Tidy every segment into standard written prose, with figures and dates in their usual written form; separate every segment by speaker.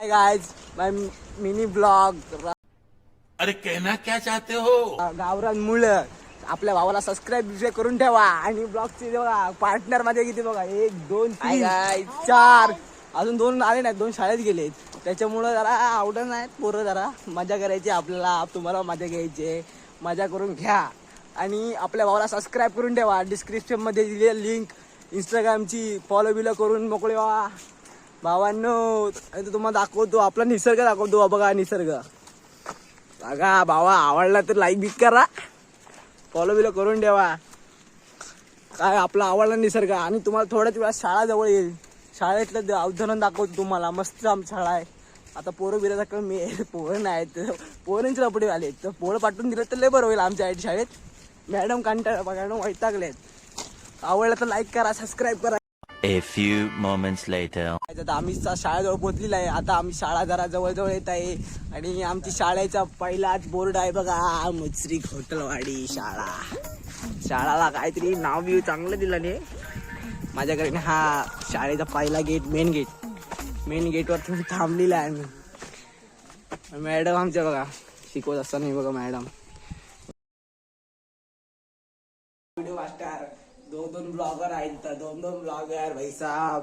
Speaker 1: Hi guys, माय mini blog.
Speaker 2: अरे कहना क्या चाहते हो.
Speaker 1: गावरान मुलं आपल्या भावाला सबस्क्राईब करून ठेवा आणि ब्लॉगचे बघा पार्टनर माझे किती बघा 1 2 3 4 अजून 2 आले नाहीत, 2 शाळेत गेलेत. त्याच्यामुळं जरा आवडत नाहीत पोरं, जरा मजा करायची आपल्याला, तुम्हाला मजा घ्यायची, मजा करून घ्या आणि आपल्या भावाला सबस्क्राईब करून ठेवा. डिस्क्रिप्शन मध्ये दिलेली लिंक इंस्टाग्रामची फॉलो बिलो करून मोकळे व्हा भावांनो. तुम्हाला दाखवतो आपला निसर्ग दाखवतो. बघा निसर्ग बघा. भावा आवडला तर लाईक बिक करा, फॉलो बिलो करून ठेवा. काय आपला आवडला निसर्ग. आणि तुम्हाला थोड्याच वेळात शाळा जवळ येईल. शाळेतलं अवधारण दाखवतो तुम्हाला. मस्त आमची शाळा आहे. आता पोरं बिराचा कमी आहे, पोरं नाहीत, पोरांचे लपडे आले तर पोरं पाठवून दिलं तर लय बरं होईल आमच्या शाळेत. मॅडम कंटाळा बघा वैतागलेत. आवडलं तर लाईक करा, सबस्क्राईब करा.
Speaker 3: A few moments later.
Speaker 1: आता आम्ही शाळेजवळ पोहोचलेला आहे. आता आम्ही शाळा जरा जवळ येत आहे आणि आमची शाळेचा पहिलाच बोर्ड आहे बघा, मुचरी होटलवाडी शाळा. शाळाला काहीतरी नाव बिव चांगलं दिलं नाही माझ्याकडे. हा शाळेचा पहिला गेट, मेन गेटवर तुम्ही थांबलेला आहे. मॅडम आमच्या बघा शिकवत असताना बघा मॅडम. व्हिडिओ मास्टर 2 ब्लॉगर आहेत, 2 ब्लॉगर भाई साहब.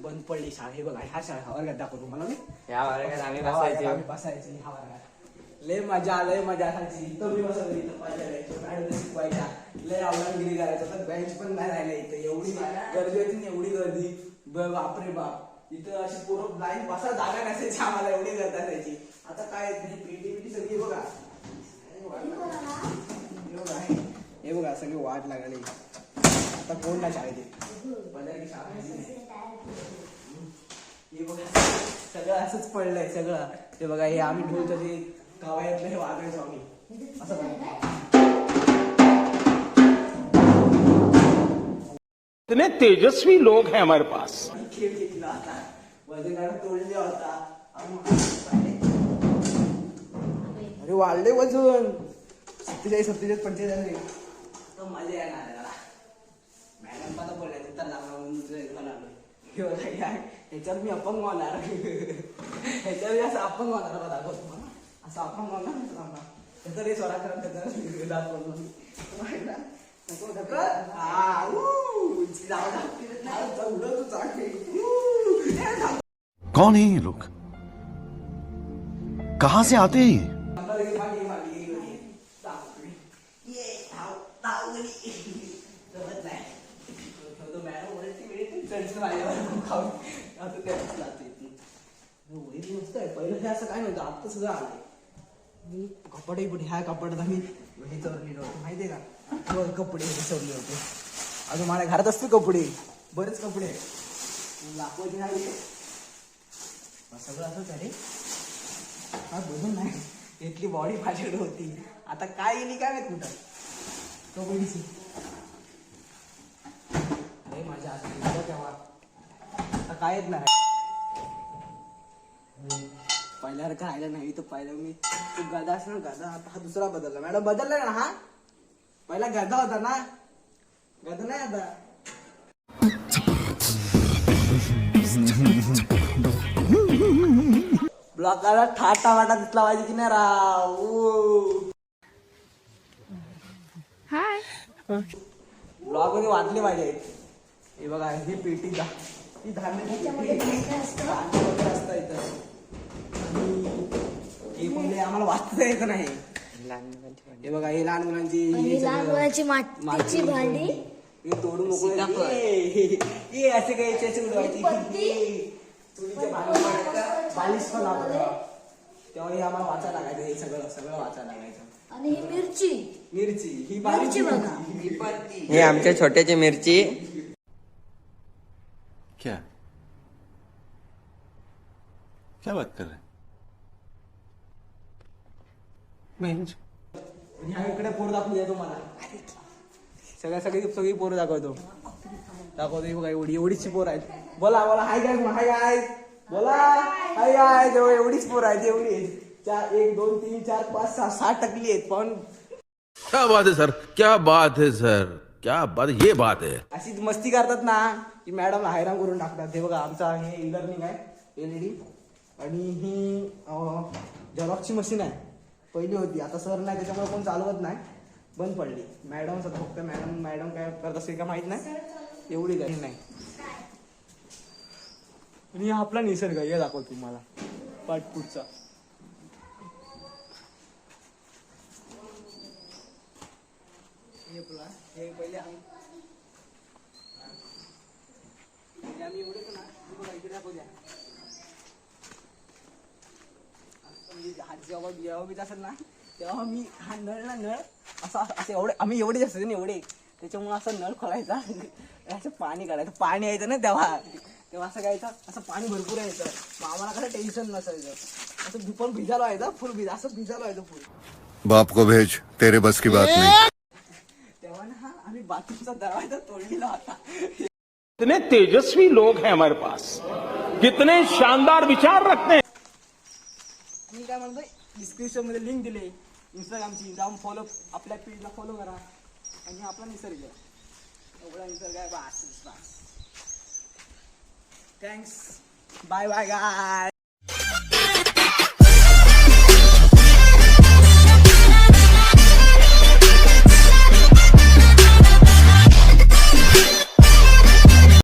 Speaker 1: बंद पडली शाळा. हे बघा ह्या शाळा वर्गात दाखवतो मला मी.
Speaker 4: या वर्गात आम्ही
Speaker 1: बसायची ह्या वर्गात. लय मजा असायची. इथं मी बसत इथं मजा यायची. मॅडम शिकवायच्या. लय अवलंबगिरी करायचं. तर बेंच पण नाही राहिले इथं. एवढी गर्दी होती, एवढी गर्दी बापरे बाप. इथं अशी पोरं लाईन बसा जागा नसायची आम्हाला, एवढी गर्दी असायची. आता काय पीटी सगळी बघा. हे बघा सगळी वाट लागली. आता कोण ना शाळेत हे बघा सगळं असंच पडलंय सगळं. ते बघा हे आम्ही ढोलचं ते गावायतलं हे वागायचो आम्ही असं.
Speaker 2: इतने तेजस्वी लोग हैं हमारे पास.
Speaker 1: खेळ घेतला होता, वजन तोडले होता. अरे वाढले वजन 47 45. मजा येणार मॅडम मला बोलायचं तर ह्याच्यावर मी अपंग होणार. ह्याच्यावर असं अपंग होणार बघा, दाखवतो तुम्हाला. असं अपंग होणार त्याचा रे स्वरा करत दाखवतो.
Speaker 5: कौन है ये लोग, कहां से आते हैं?
Speaker 1: पहिलं हे असं काय नव्हतं, आता सगळं आलंय. कपडे पण ह्या कपड्यात आम्ही हे चोरलेलं होतं माहितीये का. कपडे हे चोरले होते. अजून माझ्या घरात असते कपडे, बरेच कपडे लाखोचे नाही. सगळं असंच आहे. हा बघून नाही इतकी बॉडी माझ्याकडे होती. आता काय गेली काय माहित कुठं कबड्डीची. अरे माझ्या हातात तेव्हा आता काय येत नाही. पहिल्यासारखं राहिलं नाही तर पहिलं मी गदा असं ना, गदा आता हा दुसरा बदलला. मॅडम बदलला ना. हा पहिला गदा होता ना, गदा नाही आता. ब्लॉकला ठाटा वाटा दिसला पाहिजे की नाही राव.
Speaker 6: हाय.
Speaker 1: ब्लॉग मध्ये वाटले पाहिजे. हे बघा ही पेटी का ही धान्य असतं इथं. हे पहिले आम्हाला वाचता येत नाही. हे बघा हे लहान मुलांची
Speaker 6: मातीची भांडी
Speaker 1: हे तोडून मोकळे असे काही त्याचे उडवायची. चुलीचे बालिश पण लावतात तेव्हा हे आम्हाला वाचायला लागायचं. हे सगळं वाचायला लागायचं.
Speaker 6: आणि ही
Speaker 1: मिरची ही बालिश बघा.
Speaker 4: हे आमच्या छोट्याची मिरची.
Speaker 2: क्या क्या बात कर रहे हैं.
Speaker 1: ह्या इकडे पोरं दाखवू तुम्हाला. सगळी पोरं दाखवतो. बघा एवढीची पोरं आहेत. बोला हाय गाय बोला हाय गाय. एवढीच पोरं आहेत. एवढी 1 2 3 4 5 6 7 टकली आहेत. पण
Speaker 2: क्या बात है सर, क्या बात है सर. क्या बात, ये बात है.
Speaker 1: अशी मस्ती करतात ना की मॅडम हैराण करून टाकतात. हे बघा आमचा हे ई लर्निंग आहे LED आणि ही झेरॉक्सची मशीन आहे. पहिली होती, आता सर नाही त्याच्यामुळे कोण चालवत नाही, बंद पडली. मॅडम फक्त मॅडम काय करत असेल का माहित नाही, एवढी काही नाही. आणि हा आपला निसर्ग हे दाखवतो तुम्हाला पाटपूटचा. हे पहिले आम्ही एवढे ना इकडे दाखवू द्या. हात जेव्हा बीत असेल ना तेव्हा मी हा नळ असं एवढे आम्ही एवढेच असते ना एवढे, त्याच्यामुळे असं नळ खोलायचा असं पाणी काढायचं. पाणी यायचं ना तेव्हा असं घ्यायचं, असं पाणी भरपूर यायचं. मग आम्हाला कसं टेन्शन नसायचं. असं दुपार भिजायला व्हायचं, फुल असं भिजायला व्हायचं फुल.
Speaker 5: बाप को भेज, तेरे बस की बात नहीं.
Speaker 1: तेव्हा ना आम्ही बाथरूमचा दरवाजा तोडलेला होता.
Speaker 2: कितने तेजस्वी लोग हैं हमारे पास, कितने शानदार विचार रखते हैं.
Speaker 1: मी काय म्हणतोय, डिस्क्रिप्शन मध्ये लिंक दिले इंस्टाग्रामची, जाऊन फॉलो, आपल्या पेजला फॉलो करा. आणि आपला निसर्ग एवढा निसर्ग आहे. बस थँक्स, बाय बाय गाय.